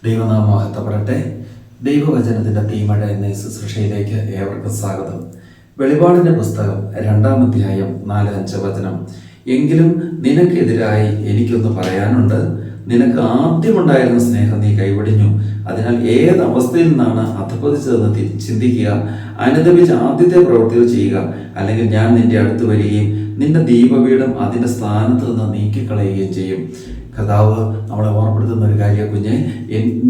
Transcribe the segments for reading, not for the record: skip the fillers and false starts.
ദൈവനാമം മഹത്വപ്പെടട്ടെ. ദൈവവചനത്തിൻ്റെ തീമഴ എന്ന ശുശ്രൂഷയിലേക്ക് ഏവർക്കും സ്വാഗതം. വെളിപാടിൻ്റെ പുസ്തകം 2-ാം അധ്യായം 4-5 വചനം. എങ്കിലും നിനക്കെതിരായി എനിക്കൊന്ന് പറയാനുണ്ട്. നിനക്ക് ആദ്യമുണ്ടായിരുന്ന സ്നേഹം നീ കൈവടിഞ്ഞു. അതിനാൽ ഏതവസ്ഥയിൽ നിന്നാണ് അധപ്പതിച്ചതെന്ന് ചിന്തിക്കുക. അനുദപിച്ച് ആദ്യത്തെ പ്രവൃത്തികൾ ചെയ്യുക, അല്ലെങ്കിൽ ഞാൻ നിന്റെ അടുത്ത് വരികയും നിന്റെ ദീപപീഠം അതിൻ്റെ സ്ഥാനത്ത് നിന്ന് നീക്കിക്കളയുകയും ചെയ്യും. കർത്താവ് നമ്മളെ ഓർമ്മപ്പെടുത്തുന്ന ഒരു കാര്യം, കുഞ്ഞെ,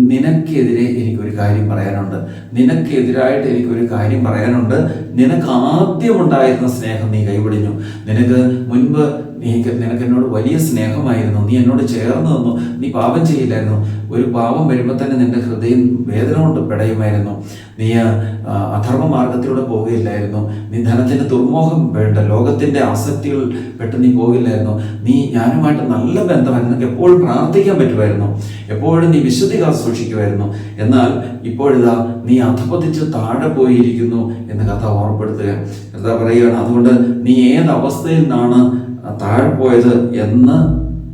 നിനക്കെതിരെ എനിക്കൊരു കാര്യം പറയാനുണ്ട്. നിനക്കെതിരായിട്ട് എനിക്കൊരു കാര്യം പറയാനുണ്ട്. നിനക്ക് ആദ്യമുണ്ടായിരുന്ന സ്നേഹം നീ കൈവിടിഞ്ഞു. നിനക്ക് മുൻപ് നിനക്ക് എന്നോട് വലിയ സ്നേഹമായിരുന്നു. നീ എന്നോട് ചേർന്ന് നിന്നു. നീ പാപം ചെയ്യില്ലായിരുന്നു. ഒരു പാപം വരുമ്പോൾ തന്നെ നിന്റെ ഹൃദയം വേദന കൊണ്ട് പിടയുമായിരുന്നു. നീ അധർമ്മ മാർഗത്തിലൂടെ പോവുകയില്ലായിരുന്നു. നീ ധനത്തിൻ്റെ ദുർമോഹം വേണ്ട, ലോകത്തിൻ്റെ ആസക്തികൾ പെട്ട് നീ പോകില്ലായിരുന്നു. നീ ഞാനുമായിട്ട് നല്ല ബന്ധമായിരുന്നു. നിനക്ക് എപ്പോഴും പ്രാർത്ഥിക്കാൻ പറ്റുമായിരുന്നു. എപ്പോഴും നീ വിശുദ്ധി കാത്തു സൂക്ഷിക്കുമായിരുന്നു. എന്നാൽ ഇപ്പോഴിതാ നീ അധപ്പതിച്ച് താഴെ പോയിരിക്കുന്നു എന്ന് കർത്താവ് ഓർമ്മപ്പെടുത്തുക. കർത്താവ് പറയുകയാണ്, അതുകൊണ്ട് നീ ഏതവസ്ഥയിൽ നിന്നാണ് താഴെ പോയത് എന്ന്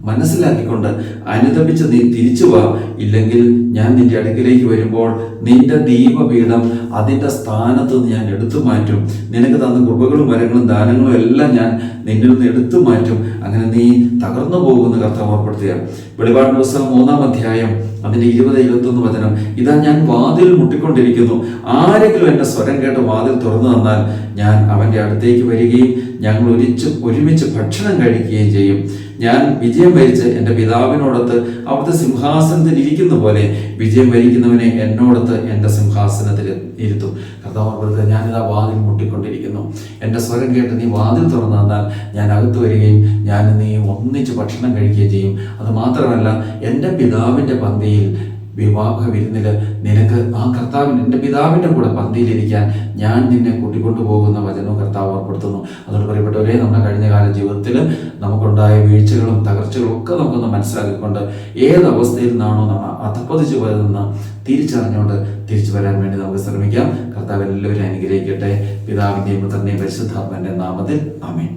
മനസ്സിലാക്കിക്കൊണ്ട് അനുദപിച്ച് നീ തിരിച്ചു വാ. ഇല്ലെങ്കിൽ ഞാൻ നിന്റെ അടുക്കിലേക്ക് വരുമ്പോൾ നിന്റെ ദീപപീഠം അതിൻ്റെ സ്ഥാനത്ത് ഞാൻ എടുത്തു മാറ്റും. നിനക്ക് തന്ന കൃപകളും വരങ്ങളും ദാനങ്ങളും എല്ലാം ഞാൻ നിന്നിൽ നിന്ന് എടുത്തു മാറ്റും. അങ്ങനെ നീ തകർന്നു പോകുന്ന കർത്താവ് ഓർപ്പെടുത്തുക. വെളിപാടിന്റെ പുസ്തകം 3-ാം അധ്യായം അതിൻ്റെ 20-21 വചനം. ഇതാ ഞാൻ വാതിൽ മുട്ടിക്കൊണ്ടിരിക്കുന്നു. ആരെങ്കിലും എൻ്റെ സ്വരം കേട്ട് വാതിൽ തുറന്നു തന്നാൽ ഞാൻ അവൻ്റെ അടുത്തേക്ക് വരികയും ഞങ്ങൾ ഒരുമിച്ച് ഭക്ഷണം കഴിക്കുകയും ചെയ്യും. ഞാൻ വിജയം വരിച്ച് എൻ്റെ പിതാവിനോടൊത്ത് അവിടുത്തെ സിംഹാസനത്തിൽ ഇരിക്കുന്ന പോലെ വിജയം വരിക്കുന്നവനെ എന്നോടൊത്ത് എൻ്റെ സിംഹാസനത്തിൽ ഇരുത്തും. കർത്താവ് ഓർമ്മപ്പെടുത്തുക, ഞാനിതാ വാതിൽ മുട്ടിക്കൊണ്ടിരിക്കുന്നു. എൻ്റെ സ്വരം കേട്ട് നീ വാതിൽ തുറന്നു തന്നാൽ ഞാൻ അകത്ത് വരികയും ഞാൻ നീ ഒന്നിച്ച് ഭക്ഷണം കഴിക്കുകയും ചെയ്യും. അത് മാത്രമല്ല, എൻ്റെ പിതാവിൻ്റെ പന്തിയിൽ വിവാഹ വിരുന്നിൽ നിനക്ക് എൻ്റെ പിതാവിൻ്റെ കൂടെ പന്തിയിലിരിക്കാൻ ഞാൻ നിന്നെ കൂട്ടിക്കൊണ്ടുപോകുന്ന വചനവും കർത്താവ് ഓർപ്പെടുത്തുന്നു. അതുകൊണ്ട് പ്രിയപ്പെട്ടവരെ, നമ്മുടെ കഴിഞ്ഞ കാല ജീവിതത്തിൽ നമുക്കുണ്ടായ വീഴ്ചകളും തകർച്ചകളും ഒക്കെ നമുക്കൊന്ന് മനസ്സിലാക്കിക്കൊണ്ട് ഏതവസ്ഥയിൽ നിന്നാണോ നമ്മൾ അധപ്പതിച്ചു പോയതെന്ന് തിരിച്ചറിഞ്ഞുകൊണ്ട് തിരിച്ചു വരാൻ വേണ്ടി നമുക്ക് ശ്രമിക്കാം. കർത്താവ് എല്ലാവരും അനുഗ്രഹിക്കട്ടെ. പിതാവിൻ്റെയും പുത്രൻ്റെയും പരിശുദ്ധാത്മാവിൻ്റെ നാമത്തിൽ ആമേൻ.